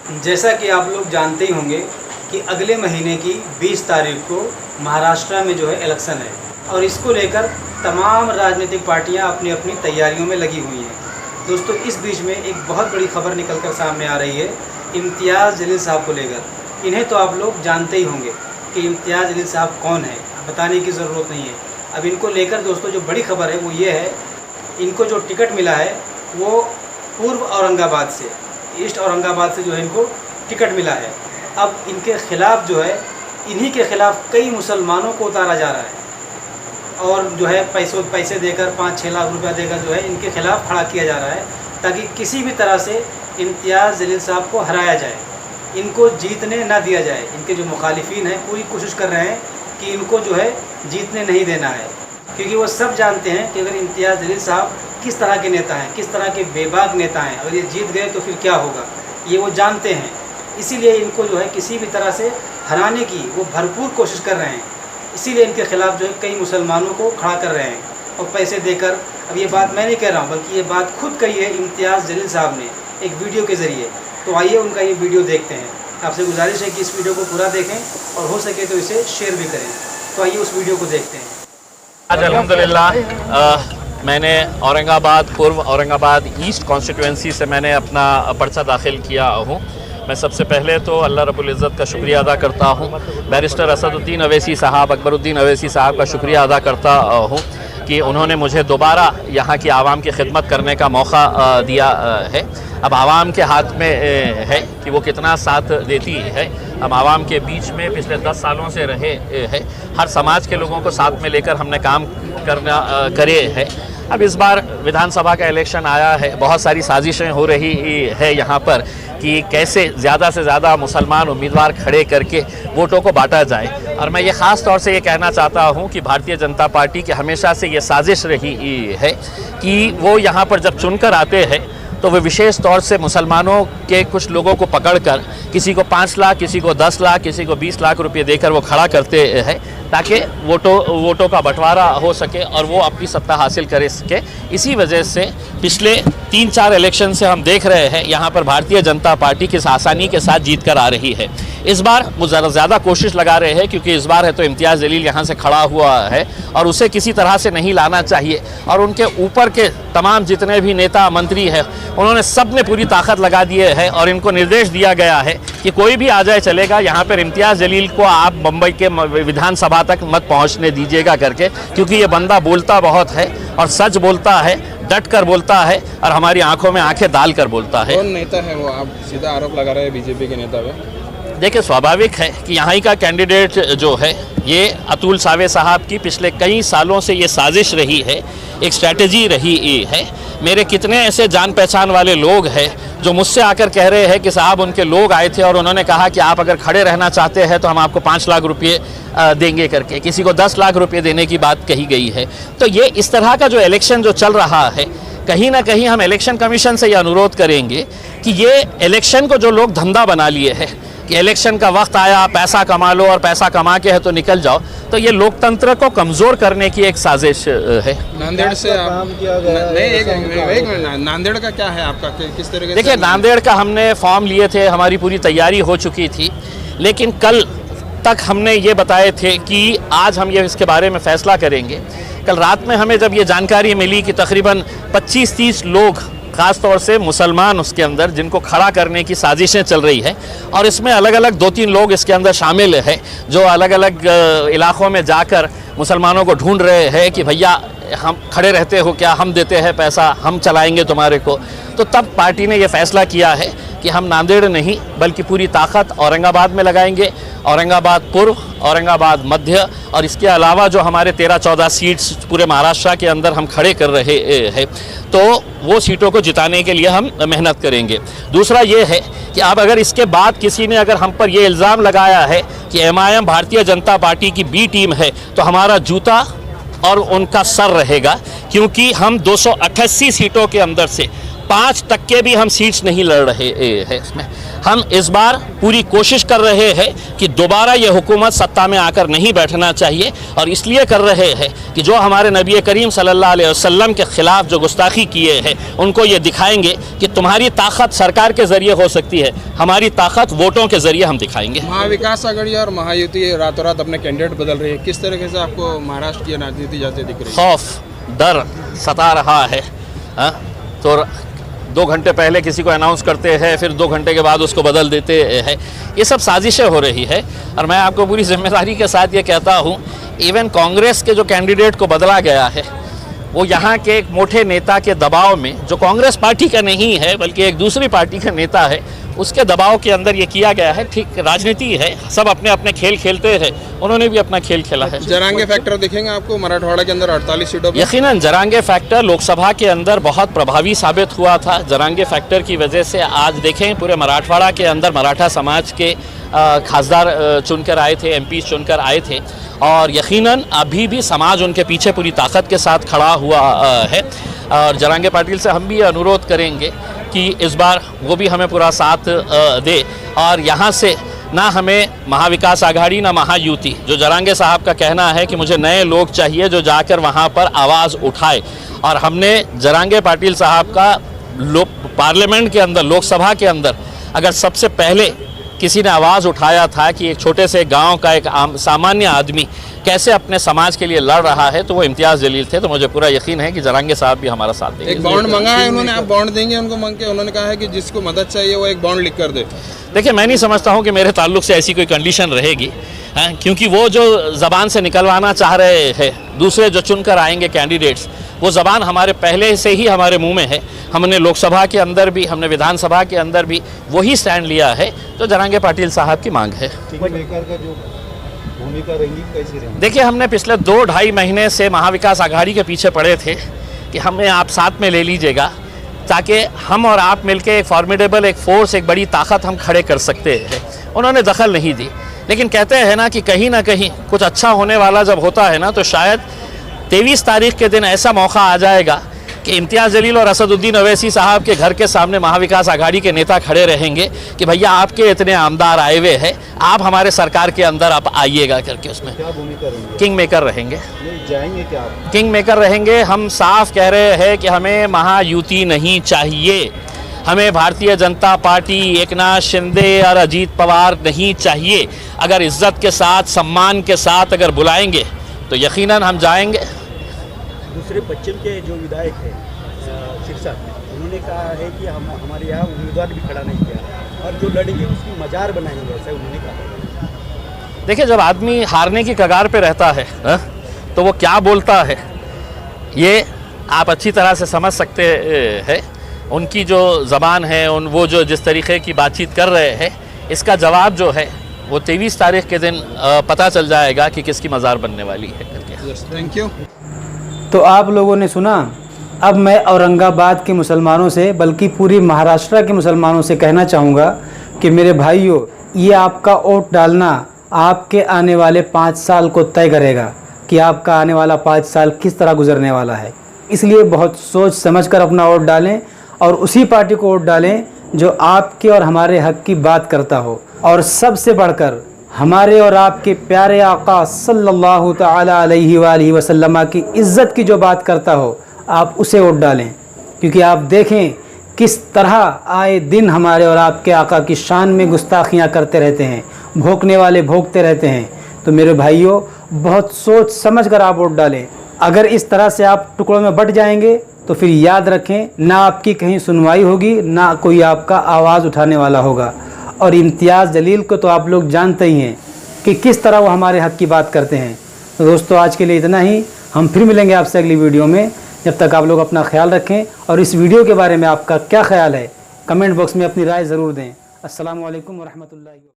जैसा कि आप लोग जानते ही होंगे कि अगले महीने की 20 तारीख को महाराष्ट्र में जो है इलेक्शन है और इसको लेकर तमाम राजनीतिक पार्टियां अपनी अपनी तैयारियों में लगी हुई हैं। दोस्तों, इस बीच में एक बहुत बड़ी खबर निकलकर सामने आ रही है इम्तियाज़ जलील साहब को लेकर। इन्हें तो आप लोग जानते ही होंगे कि इम्तियाज़ जलील साहब कौन है, बताने की ज़रूरत नहीं है। अब इनको लेकर दोस्तों जो बड़ी खबर है वो ये है, इनको जो टिकट मिला है वो पूर्व औरंगाबाद से, ईस्ट औरंगाबाद से जो है इनको टिकट मिला है। अब इनके ख़िलाफ़ जो है, इन्हीं के ख़िलाफ़ कई मुसलमानों को उतारा जा रहा है और जो है पैसे देकर 5-6 लाख रुपया देकर जो है इनके ख़िलाफ़ खड़ा किया जा रहा है ताकि किसी भी तरह से इम्तियाज़ जलील साहब को हराया जाए, इनको जीतने ना दिया जाए। इनके जो मुखालिफिन हैं पूरी कोशिश कर रहे हैं कि इनको जो है जीतने नहीं देना है, क्योंकि वो सब जानते हैं कि अगर इम्तियाज़ जलील साहब किस तरह के नेता हैं, किस तरह के बेबाक नेता हैं, अगर ये जीत गए तो फिर क्या होगा, ये वो जानते हैं। इसीलिए इनको जो है किसी भी तरह से हराने की वो भरपूर कोशिश कर रहे हैं। इसीलिए इनके ख़िलाफ़ जो है कई मुसलमानों को खड़ा कर रहे हैं और पैसे देकर। अब ये बात मैं नहीं कह रहा हूँ, बल्कि ये बात खुद कही है इम्तियाज़ जलील साहब ने एक वीडियो के ज़रिए। तो आइए उनका ये वीडियो देखते हैं। आपसे गुजारिश है कि इस वीडियो को पूरा देखें और हो सके तो इसे शेयर भी करें। तो आइए उस वीडियो को देखते हैं। आज अल्हम्दुलिल्लाह मैंने औरंगाबाद पूर्व औरंगाबाद ईस्ट कॉन्स्टिट्यूंसी से मैंने अपना पर्चा दाखिल किया हूँ। मैं सबसे पहले तो अल्लाह रब्बुल इज़्ज़त का शुक्रिया अदा करता हूँ, बैरिस्टर असदुद्दीन अवैसी साहब, अकबरुद्दीन अवैसी साहब का शुक्रिया अदा करता हूँ कि उन्होंने मुझे दोबारा यहाँ की आवाम की खिदमत करने का मौका दिया है। अब आवाम के हाथ में है कि वो कितना साथ देती है। हम आवाम के बीच में पिछले 10 सालों से रहे हैं, हर समाज के लोगों को साथ में लेकर हमने काम करे हैं। अब इस बार विधानसभा का इलेक्शन आया है, बहुत सारी साजिशें हो रही है यहाँ पर कि कैसे ज़्यादा से ज़्यादा मुसलमान उम्मीदवार खड़े करके वोटों को बांटा जाए। और मैं ये ख़ास तौर से ये कहना चाहता हूँ कि भारतीय जनता पार्टी की हमेशा से ये साजिश रही है कि वो यहाँ पर जब चुनकर आते हैं तो वे विशेष तौर से मुसलमानों के कुछ लोगों को पकड़कर किसी को 5 लाख, किसी को 10 लाख, किसी को 20 लाख रुपए देकर वो खड़ा करते हैं ताकि वोटों का बंटवारा हो सके और वो अपनी सत्ता हासिल कर सके। इसी वजह से पिछले 3-4 इलेक्शन से हम देख रहे हैं यहाँ पर भारतीय जनता पार्टी किस आसानी के साथ जीत कर आ रही है। इस बार वो ज़्यादा कोशिश लगा रहे हैं क्योंकि इस बार है तो इम्तियाज़ जलील यहाँ से खड़ा हुआ है और उसे किसी तरह से नहीं लाना चाहिए। और उनके ऊपर के तमाम जितने भी नेता मंत्री हैं उन्होंने सब ने पूरी ताकत लगा दिए है और इनको निर्देश दिया गया है कि कोई भी आ जाए चलेगा, यहाँ पर इम्तियाज़ जलील को आप मुंबई के विधानसभा तक मत पहुँचने दीजिएगा करके, क्योंकि ये बंदा बोलता बहुत है और सच बोलता है, डट कर बोलता है और हमारी आंखों में आंखें डाल कर बोलता है। कौन नेता है वो? आप सीधा आरोप लगा रहे हैं बीजेपी के नेता पे। देखिए, स्वाभाविक है कि यहाँ का कैंडिडेट जो है ये अतुल सावे साहब की पिछले कई सालों से ये साजिश रही है, एक स्ट्रैटेजी रही है। मेरे कितने ऐसे जान पहचान वाले लोग हैं जो मुझसे आकर कह रहे हैं कि साहब उनके लोग आए थे और उन्होंने कहा कि आप अगर खड़े रहना चाहते हैं तो हम आपको 5 लाख रुपये देंगे करके, किसी को 10 लाख रुपये देने की बात कही गई है। तो ये इस तरह का जो इलेक्शन जो चल रहा है, कहीं ना कहीं हम इलेक्शन कमीशन से ये अनुरोध करेंगे कि ये इलेक्शन को जो लोग धंधा बना लिए हैं कि इलेक्शन का वक्त आया, पैसा कमा लो और पैसा कमा के है तो निकल जाओ, तो ये लोकतंत्र को कमज़ोर करने की एक साजिश है। नांदेड़ से काम किया गया नहीं, एक मिनट, नांदेड़ का क्या है आपका, किस तरीके से? देखिए, नांदेड़ का हमने फॉर्म लिए थे, हमारी पूरी तैयारी हो चुकी थी, लेकिन कल तक हमने ये बताए थे कि आज हम ये इसके बारे में फ़ैसला करेंगे। कल रात में हमें जब ये जानकारी मिली कि तकरीबन 25-30 लोग, ख़ास तौर से मुसलमान उसके अंदर, जिनको खड़ा करने की साजिशें चल रही है और इसमें अलग अलग 2-3 लोग इसके अंदर शामिल हैं जो अलग अलग इलाक़ों में जाकर मुसलमानों को ढूंढ रहे हैं कि भैया हम खड़े रहते हो क्या, हम देते हैं पैसा, हम चलाएंगे तुम्हारे को। तो तब पार्टी ने यह फ़ैसला किया है कि हम नांदेड़ नहीं बल्कि पूरी ताकत औरंगाबाद में लगाएंगे, औरंगाबाद पूर्व, औरंगाबाद मध्य और इसके अलावा जो हमारे 13-14 सीट्स पूरे महाराष्ट्र के अंदर हम खड़े कर रहे हैं, तो वो सीटों को जिताने के लिए हम मेहनत करेंगे। दूसरा ये है कि अब अगर इसके बाद किसी ने अगर हम पर ये इल्ज़ाम लगाया है कि MIM भारतीय जनता पार्टी की B टीम है, तो हमारा जूता और उनका सर रहेगा, क्योंकि हम 288 सीटों के अंदर से 5 तक के भी हम सीट्स नहीं लड़ रहे हैं इसमें। हम इस बार पूरी कोशिश कर रहे हैं कि दोबारा ये हुकूमत सत्ता में आकर नहीं बैठना चाहिए, और इसलिए कर रहे हैं कि जो हमारे नबी करीम सल्लल्लाहु अलैहि वसल्लम के ख़िलाफ़ जो गुस्ताखी किए हैं उनको ये दिखाएंगे कि तुम्हारी ताकत सरकार के ज़रिए हो सकती है, हमारी ताकत वोटों के ज़रिए हम दिखाएंगे। महाविकास आघाड़ी और महायुति रातों रात अपने कैंडिडेट बदल रही है, किस तरीके से आपको महाराष्ट्र की राजनीति जाते दिख रही है? खौफ डर सता रहा है। तो 2 घंटे पहले किसी को अनाउंस करते हैं, फिर 2 घंटे के बाद उसको बदल देते हैं। ये सब साजिशें हो रही है, और मैं आपको पूरी जिम्मेदारी के साथ ये कहता हूँ, इवन कांग्रेस के जो कैंडिडेट को बदला गया है वो यहाँ के एक मोटे नेता के दबाव में, जो कांग्रेस पार्टी का नहीं है बल्कि एक दूसरी पार्टी का नेता है, उसके दबाव के अंदर ये किया गया है। ठीक राजनीति है, सब अपने अपने खेल खेलते हैं, उन्होंने भी अपना खेल खेला है। जरांगे फैक्टर दिखेंगे आपको मराठवाड़ा के अंदर 48 सीटों पर? यकीनन जरांगे फैक्टर लोकसभा के अंदर बहुत प्रभावी साबित हुआ था। जरांगे फैक्टर की वजह से आज देखें पूरे मराठवाड़ा के अंदर मराठा समाज के खासदार चुनकर आए थे, एमपी चुनकर आए थे, और यकीनन अभी भी समाज उनके पीछे पूरी ताकत के साथ खड़ा हुआ है। और जरांगे पाटिल से हम भी अनुरोध करेंगे कि इस बार वो भी हमें पूरा साथ दे, और यहाँ से ना हमें महाविकास आघाड़ी ना महायुति, जो जरांगे साहब का कहना है कि मुझे नए लोग चाहिए जो जाकर वहाँ पर आवाज़ उठाए, और हमने जरांगे पाटिल साहब का पार्लियामेंट के अंदर, लोकसभा के अंदर अगर सबसे पहले किसी ने आवाज़ उठाया था कि एक छोटे से गांव का एक सामान्य आदमी कैसे अपने समाज के लिए लड़ रहा है, तो वो इम्तियाज़ जलील थे। तो मुझे पूरा यकीन है कि जरांगे साहब भी हमारा साथ देंगे। एक बॉन्ड मांगा है उन्होंने, आप बॉन्ड देंगे उनको मांग के? उन्होंने कहा है कि जिसको मदद चाहिए वो एक बॉन्ड लिख कर दे। देखिए, मैं नहीं समझता हूँ कि मेरे ताल्लुक से ऐसी कोई कंडीशन रहेगी, क्योंकि वो जो ज़बान से निकलवाना चाह रहे हैं दूसरे जो चुनकर आएंगे कैंडिडेट्स, वो ज़बान हमारे पहले से ही हमारे मुंह में है। हमने लोकसभा के अंदर भी, हमने विधानसभा के अंदर भी वही स्टैंड लिया है जो जरांगे पाटिल साहब की मांग है। भूमिका रहेगी कैसी रहेगी? देखिए, हमने पिछले 2-2.5 महीने से महाविकास आघाड़ी के पीछे पड़े थे कि हमें आप साथ में ले लीजिएगा, ताकि हम और आप मिलके एक फॉर्मिडेबल, एक फोर्स, एक बड़ी ताकत हम खड़े कर सकते हैं। उन्होंने दखल नहीं दी, लेकिन कहते हैं ना कि कहीं ना कहीं कुछ अच्छा होने वाला जब होता है ना, तो शायद 23 तारीख के दिन ऐसा मौका आ जाएगा कि इम्तियाज़ जलील और असदुद्दीन अवैसी साहब के घर के सामने महाविकास आघाड़ी के नेता खड़े रहेंगे कि भैया आपके इतने आमदार आए हुए हैं, आप हमारे सरकार के अंदर आप आइएगा करके। उसमें क्या भूमिका रहेंगे? किंग मेकर रहेंगे। जाएंगे क्या आप? किंग मेकर रहेंगे। हम साफ कह रहे हैं कि हमें महायुति नहीं चाहिए, हमें भारतीय जनता पार्टी, एकनाथ शिंदे और अजीत पवार नहीं चाहिए। अगर इज्जत के साथ, सम्मान के साथ अगर बुलाएंगे तो यकीनन हम जाएंगे। दूसरे पश्चिम के जो विधायक है शिक्षक, उन्होंने कहा है कि हम हमारे यहाँ उम्मीदवार भी खड़ा नहीं किया, और जो लड़ेंगे उसकी मजार बनाएंगे, ऐसा उन्होंने कहा। देखिए, जब आदमी हारने की कगार पे रहता है तो वो क्या बोलता है ये आप अच्छी तरह से समझ सकते हैं। उनकी जो ज़बान है, वो जो जिस तरीके की बातचीत कर रहे हैं, इसका जवाब जो है वो 23 तारीख के दिन पता चल जाएगा कि किसकी मज़ार बनने वाली है करके। Thank you. तो आप लोगों ने सुना। अब मैं औरंगाबाद के मुसलमानों से, बल्कि पूरी महाराष्ट्र के मुसलमानों से कहना चाहूँगा कि मेरे भाइयों, ये आपका वोट डालना आपके आने वाले 5 साल को तय करेगा कि आपका आने वाला 5 साल किस तरह गुजरने वाला है। इसलिए बहुत सोच समझ कर अपना वोट डालें, और उसी पार्टी को वोट डालें जो आपके और हमारे हक की बात करता हो, और सबसे बढ़कर हमारे और आपके प्यारे आका सल्लल्लाहु तआला अलैहि वसल्लम की इज़्ज़त की जो बात करता हो, आप उसे वोट डालें। क्योंकि आप देखें किस तरह आए दिन हमारे और आपके आका की शान में गुस्ताखियाँ करते रहते हैं, भोंकने वाले भोंकते रहते हैं। तो मेरे भाइयों, बहुत सोच समझ कर आप वोट डालें। अगर इस तरह से आप टुकड़ों में बट जाएंगे तो फिर याद रखें, ना आपकी कहीं सुनवाई होगी, ना कोई आपका आवाज़ उठाने वाला होगा। और इम्तियाज़ जलील को तो आप लोग जानते ही हैं कि किस तरह वो हमारे हक़ की बात करते हैं। तो दोस्तों, आज के लिए इतना ही। हम फिर मिलेंगे आपसे अगली वीडियो में। जब तक आप लोग अपना ख्याल रखें, और इस वीडियो के बारे में आपका क्या ख्याल है कमेंट बॉक्स में अपनी राय ज़रूर दें। अस्सलामु अलैकुम व रहमतुल्लाहि।